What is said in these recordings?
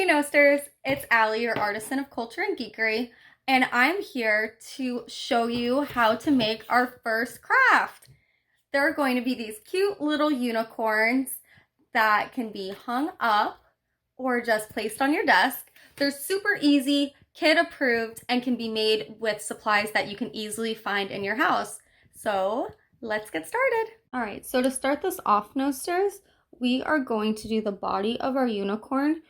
Hey Nosters, it's Allie, your artisan of culture and geekery, and I'm here to show you how to make our first craft. There are going to be these cute little unicorns that can be hung up or just placed on your desk. They're super easy, kid approved, and can be made with supplies that you can easily find in your house. So let's get started. All right, so to start this off, Nosters, we are going to do the body of our unicorn.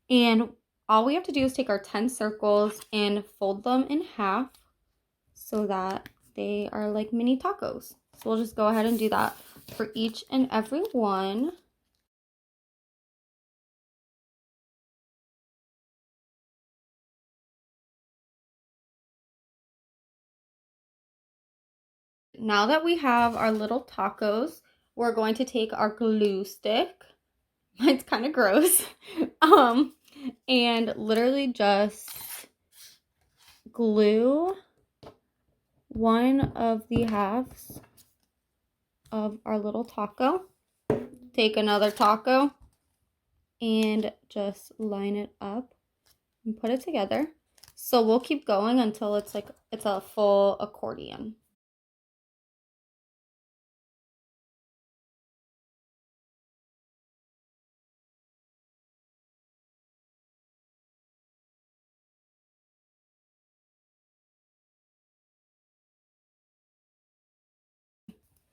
And all we have to do is take our 10 circles and fold them in half so that they are like mini tacos. So we'll just go ahead and do that for each and every one. Now that we have our little tacos, we're going to take our glue stick. It's kind of gross. And literally just glue one of the halves of our little taco. Take another taco and just line it up and put it together. So we'll keep going until it's a full accordion.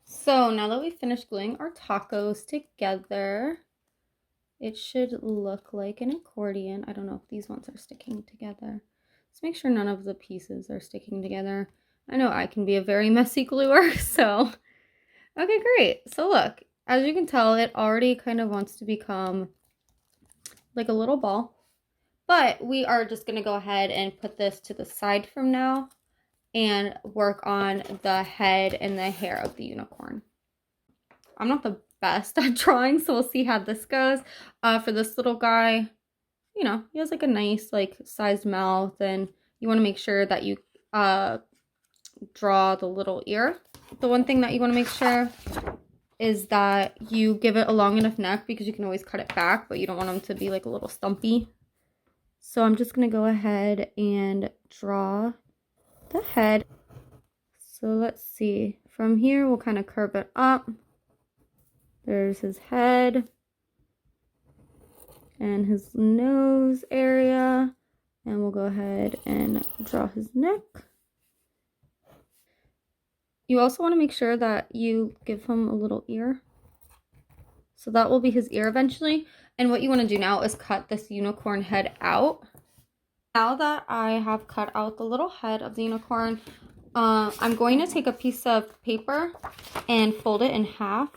So now that we've finished gluing our tacos together, it should look like an accordion. I don't know if these ones are sticking together. Let's make sure none of the pieces are sticking together. I know I can be a very messy gluer, so. Okay, great. So look, as you can tell, it already kind of wants to become like a little ball. But we are just going to go ahead and put this to the side from now and work on the head and the hair of the unicorn. I'm not the best at drawing, so we'll see how this goes. For this little guy, you know, he has like a nice like sized mouth, and you want to make sure that you draw the little ear. The one thing that you want to make sure is that you give it a long enough neck, because you can always cut it back, but you don't want them to be like a little stumpy. So I'm just going to go ahead and draw the head. So let's see. From here, we'll kind of curve it up. There's his head and his nose area. And we'll go ahead and draw his neck. You also want to make sure that you give him a little ear. So that will be his ear eventually. And what you want to do now is cut this unicorn head out. Now that I have cut out the little head of the unicorn, I'm going to take a piece of paper and fold it in half.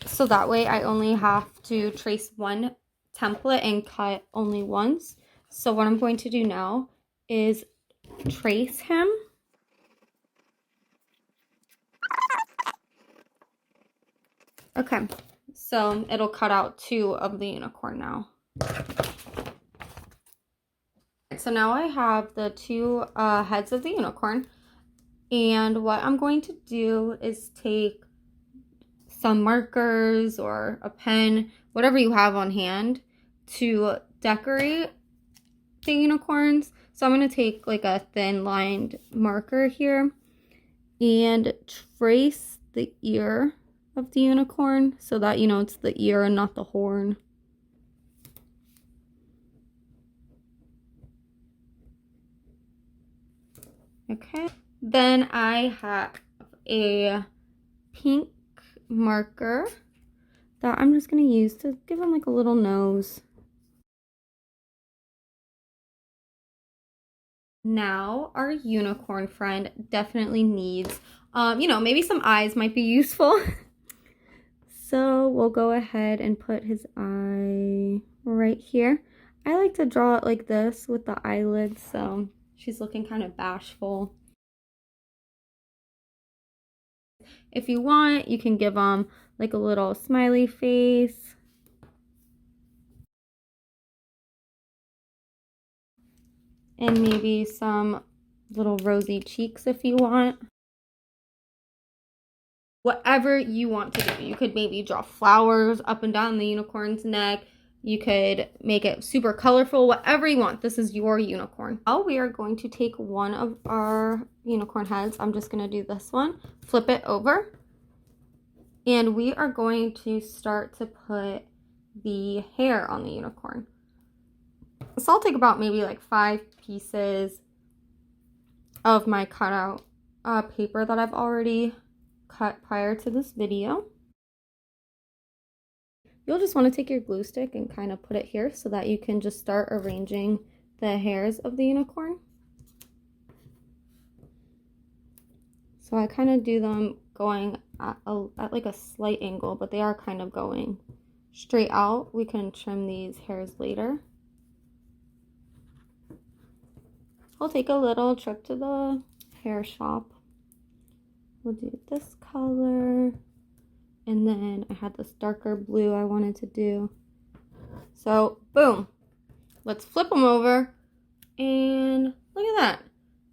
So that way I only have to trace one template and cut only once. So what I'm going to do now is trace him. Okay, so it'll cut out two of the unicorn now. So now I have the two heads of the unicorn, and what I'm going to do is take some markers or a pen, whatever you have on hand, to decorate the unicorns. So I'm going to take like a thin lined marker here and trace the ear of the unicorn so that, you know, it's the ear and not the horn. Okay, then I have a pink marker that I'm just going to use to give him like a little nose. Now our unicorn friend definitely needs, you know, maybe some eyes might be useful. So we'll go ahead and put his eye right here. I like to draw it like this with the eyelids, so she's looking kind of bashful. If you want, you can give them like a little smiley face. And maybe some little rosy cheeks if you want. Whatever you want to do. You could maybe draw flowers up and down the unicorn's neck. You could make it super colorful, whatever you want. This is your unicorn. Now we are going to take one of our unicorn heads. I'm just going to do this one, flip it over, and we are going to start to put the hair on the unicorn. So I'll take about maybe like 5 pieces of my cutout paper that I've already cut prior to this video. You'll just want to take your glue stick and kind of put it here so that you can just start arranging the hairs of the unicorn. So I kind of do them going at like a slight angle, but they are kind of going straight out. We can trim these hairs later. I'll take a little trip to the hair shop. We'll do this color. And then I had this darker blue I wanted to do. So, boom. Let's flip them over. And look at that.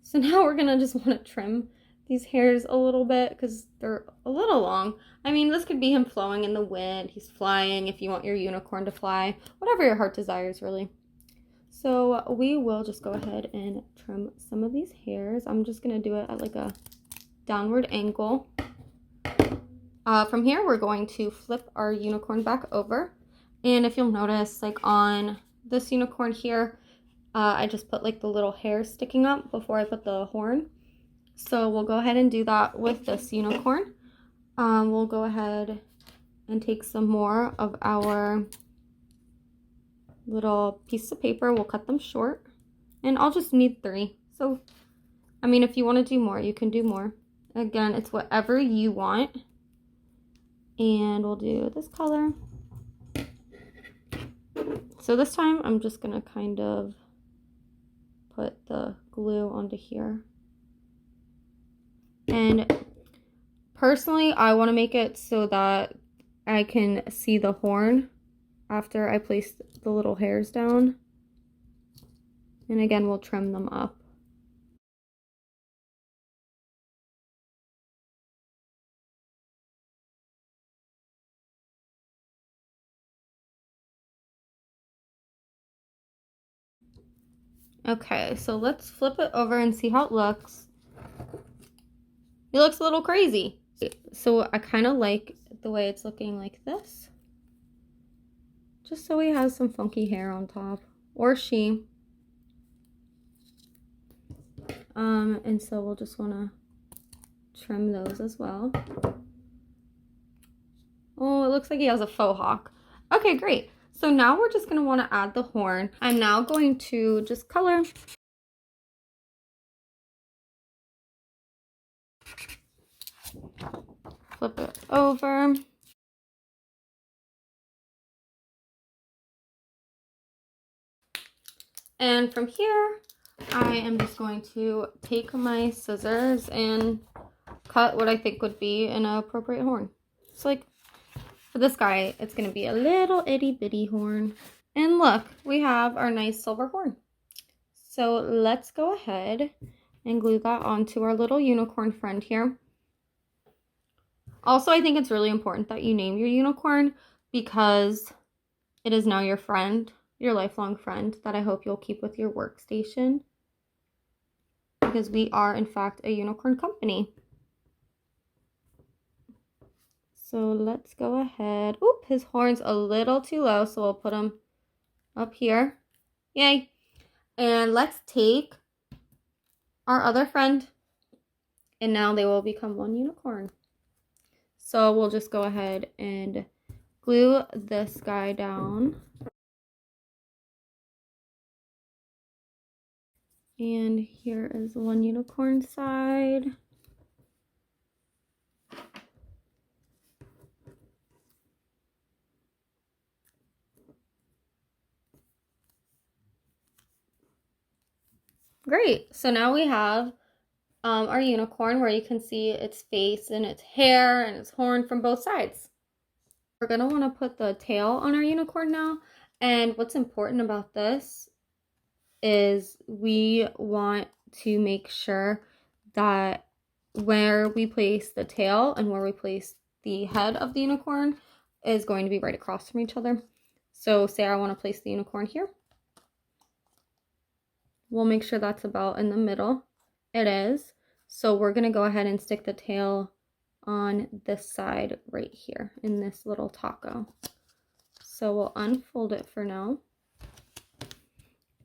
So now we're going to just want to trim these hairs a little bit because they're a little long. I mean, this could be him flowing in the wind. He's flying if you want your unicorn to fly. Whatever your heart desires, really. So we will just go ahead and trim some of these hairs. I'm just going to do it at like a downward angle. From here, we're going to flip our unicorn back over. And if you'll notice, like on this unicorn here, I just put like the little hair sticking up before I put the horn. So we'll go ahead and do that with this unicorn. We'll go ahead and take some more of our little pieces of paper. We'll cut them short. And I'll just need 3. So, I mean, if you want to do more, you can do more. Again, it's whatever you want. And we'll do this color. So this time I'm just going to kind of put the glue onto here. And personally, I want to make it so that I can see the horn after I place the little hairs down. And again, we'll trim them up. Okay, so let's flip it over and see how it looks. It looks a little crazy. So I kind of like the way it's looking like this. Just so he has some funky hair on top. Or she. And so we'll just want to trim those as well. Oh, it looks like he has a faux hawk. Okay, great. So now we're just going to want to add the horn. I'm now going to just color. Flip it over. And from here, I am just going to take my scissors and cut what I think would be an appropriate horn. So like for this guy, it's going to be a little itty bitty horn. And look, we have our nice silver horn. So let's go ahead and glue that onto our little unicorn friend here. Also, I think it's really important that you name your unicorn because it is now your friend, your lifelong friend that I hope you'll keep with your workstation. Because we are, in fact, a unicorn company. So let's go ahead. Oop, his horn's a little too low, so we'll put him up here. Yay. And let's take our other friend. And now they will become one unicorn. So we'll just go ahead and glue this guy down. And here is one unicorn side. Great. So now we have our unicorn where you can see its face and its hair and its horn from both sides. We're going to want to put the tail on our unicorn now. And what's important about this is we want to make sure that where we place the tail and where we place the head of the unicorn is going to be right across from each other. So say I want to place the unicorn here. We'll make sure that's about in the middle. It is. So we're going to go ahead and stick the tail on this side right here in this little taco. So we'll unfold it for now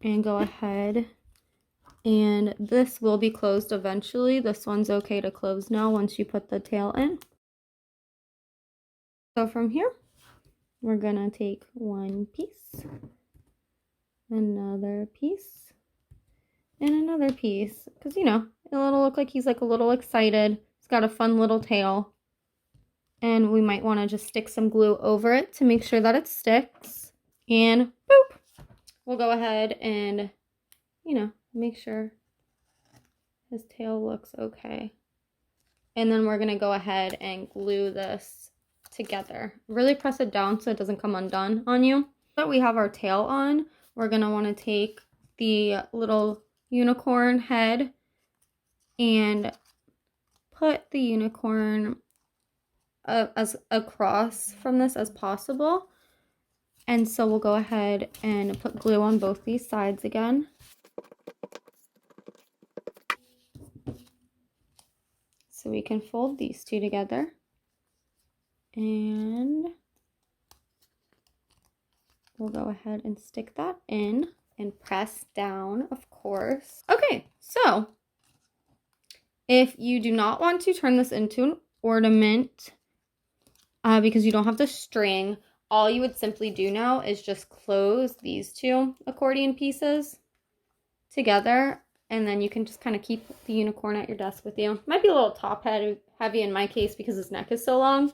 and go ahead, and this will be closed eventually. This one's okay to close now once you put the tail in. So from here, we're gonna take one piece, another piece, and another piece, because you know, it'll look like he's like a little excited. He's got a fun little tail. And we might want to just stick some glue over it to make sure that it sticks. And boop! We'll go ahead and, you know, make sure his tail looks okay. And then we're going to go ahead and glue this together. Really press it down so it doesn't come undone on you. Now that we have our tail on, we're going to want to take the little unicorn head and put the unicorn as across from this as possible. And so we'll go ahead and put glue on both these sides again. So we can fold these two together. And we'll go ahead and stick that in and press down, of course. Okay, so if you do not want to turn this into an ornament, because you don't have the string, all you would simply do now is just close these two accordion pieces together, and then you can just kind of keep the unicorn at your desk with you. Might be a little top heavy in my case because his neck is so long,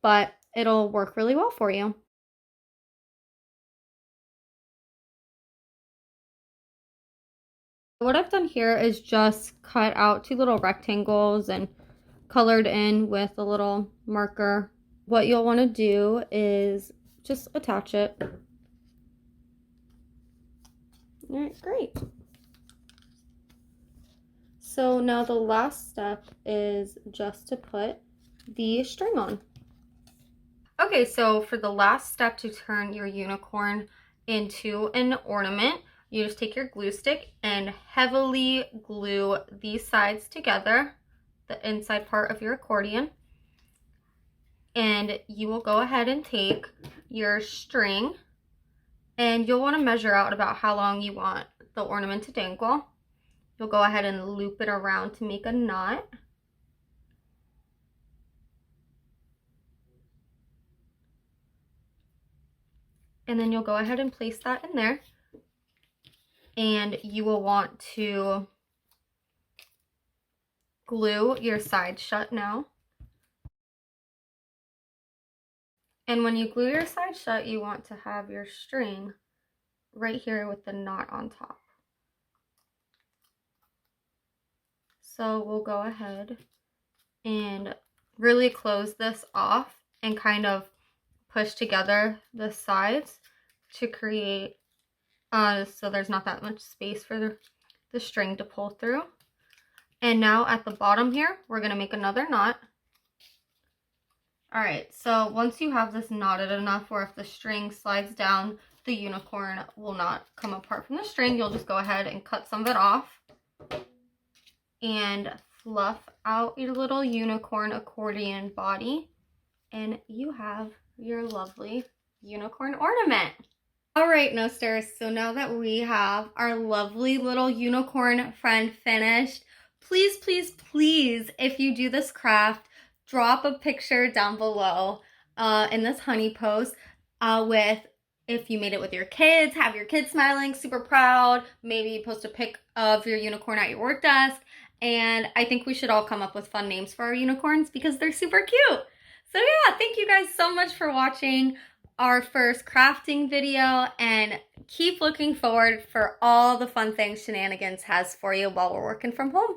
but it'll work really well for you. What I've done here is just cut out two little rectangles and colored in with a little marker. What you'll want to do is just attach it. All right, great. So now the last step is just to put the string on. Okay, so for the last step to turn your unicorn into an ornament, you just take your glue stick and heavily glue these sides together, the inside part of your accordion. And you will go ahead and take your string, and you'll want to measure out about how long you want the ornament to dangle. You'll go ahead and loop it around to make a knot. And then you'll go ahead and place that in there. And you will want to glue your sides shut now. And when you glue your side shut, you want to have your string right here with the knot on top. So we'll go ahead and really close this off and kind of push together the sides to create, so there's not that much space for the string to pull through. And now at the bottom here, we're going to make another knot. All right, so once you have this knotted enough where if the string slides down, the unicorn will not come apart from the string, you'll just go ahead and cut some of it off and fluff out your little unicorn accordion body, and you have your lovely unicorn ornament. All right, Nosters, so now that we have our lovely little unicorn friend finished, please, please, please, if you do this craft, drop a picture down below in this honey post with if you made it with your kids, have your kids smiling, super proud, maybe post a pic of your unicorn at your work desk. And I think we should all come up with fun names for our unicorns because they're super cute. So yeah, thank you guys so much for watching our first crafting video, and keep looking forward for all the fun things Shenanigans has for you while we're working from home.